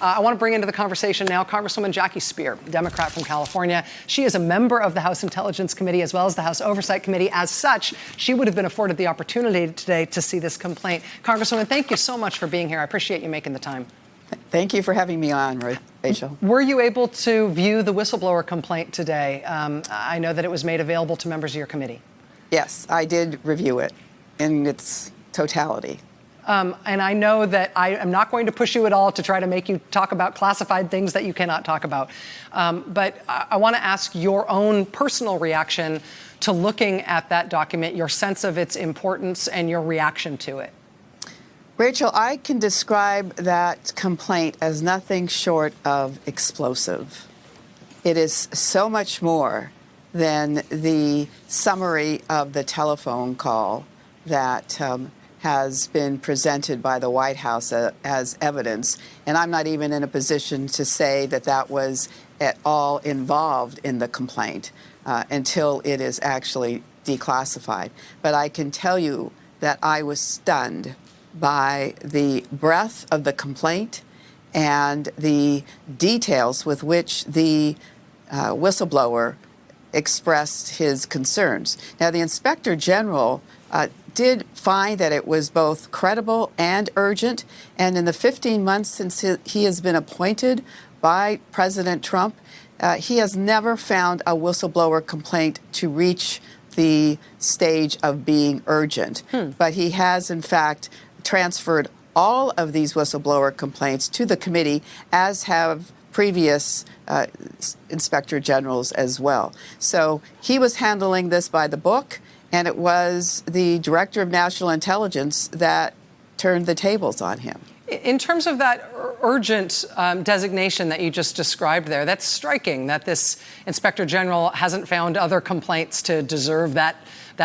I want to bring into the conversation now Congresswoman Jackie Speier, Democrat from California. She is a member of the House Intelligence Committee as well as the House Oversight Committee. As such, she would have been afforded the opportunity today to see this complaint. Congresswoman, thank you so much for being here. I appreciate you making the time. Thank you for having me on, Rachel. Were you able to view the whistleblower complaint today? I know that it was made available to members of your committee. Yes, I did review it in its totality. And I know that I am not going to push you at all to try to make you talk about classified things that you cannot talk about. But I want to ask your own personal reaction to looking at that document, your sense of its importance and your reaction to it. Rachel, I can describe that complaint as nothing short of explosive. It is so much more than the summary of the telephone call that has been presented by the White House as evidence. And I'm not even in a position to say that that was at all involved in the complaint until it is actually declassified. But I can tell you that I was stunned by the breadth of the complaint and the details with which the whistleblower expressed his concerns. Now, the Inspector General did find that it was both credible and urgent, and in the 15 months since he has been appointed by President Trump, he has never found a whistleblower complaint to reach the stage of being urgent. But he has, in fact, transferred all of these whistleblower complaints to the committee, as have previous inspector generals as well. So he was handling this by the book, and it was the Director of National Intelligence that turned the tables on him. In terms of that urgent designation that you just described there, that's striking that this Inspector General hasn't found other complaints to deserve that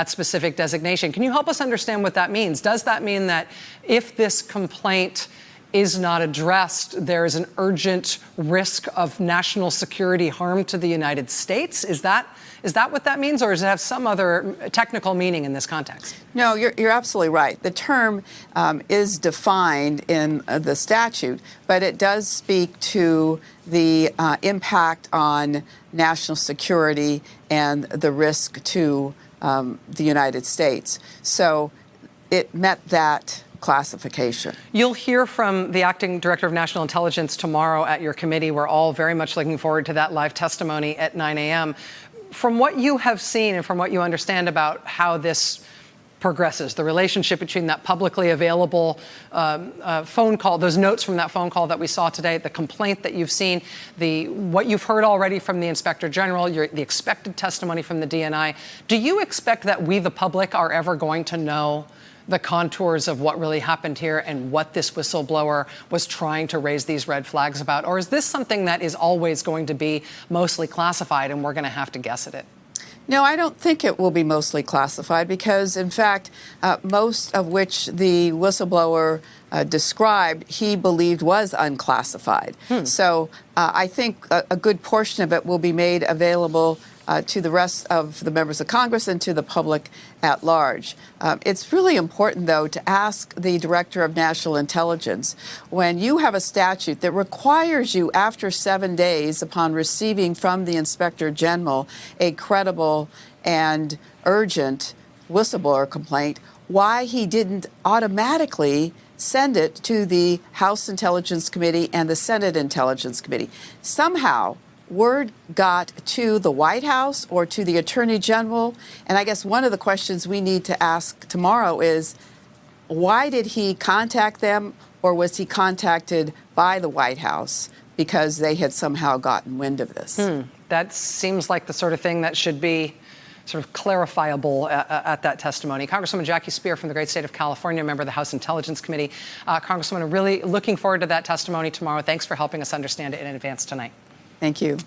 specific designation. Can you help us understand what that means? Does that mean that if this complaint is not addressed, there is an urgent risk of national security harm to the United States? Is that what that means, or does it have some other technical meaning in this context? No, you're absolutely right. The term is defined in the statute, but it does speak to the impact on national security and the risk to the United States. So it met that classification. You'll hear from the acting director of national intelligence tomorrow at your committee. We're all very much looking forward to that live testimony at 9 a.m. From what you have seen and from what you understand about how this progresses, the relationship between that publicly available phone call, those notes from that phone call that we saw today, the complaint that you've seen, what you've heard already from the Inspector General, the expected testimony from the DNI, do you expect that we, the public, are ever going to know the contours of what really happened here and what this whistleblower was trying to raise these red flags about? Or is this something that is always going to be mostly classified and we're going to have to guess at it? No, I don't think it will be mostly classified because, in fact, most of which the whistleblower described, he believed was unclassified. So I think a good portion of it will be made available to the rest of the members of Congress and to the public at large. It's really important, though, to ask the Director of National Intelligence, when you have a statute that requires you after 7 days upon receiving from the Inspector General a credible and urgent whistleblower complaint, why he didn't automatically send it to the House Intelligence Committee and the Senate Intelligence Committee. Somehow, word got to the White House or to the Attorney General. And I guess one of the questions we need to ask tomorrow is, why did he contact them, or was he contacted by the White House because they had somehow gotten wind of this? That seems like the sort of thing that should be sort of clarifiable at that testimony. Congresswoman Jackie Speier from the great state of California, member of the House Intelligence Committee. Congresswoman, really looking forward to that testimony tomorrow. Thanks for helping us understand it in advance tonight. Thank you.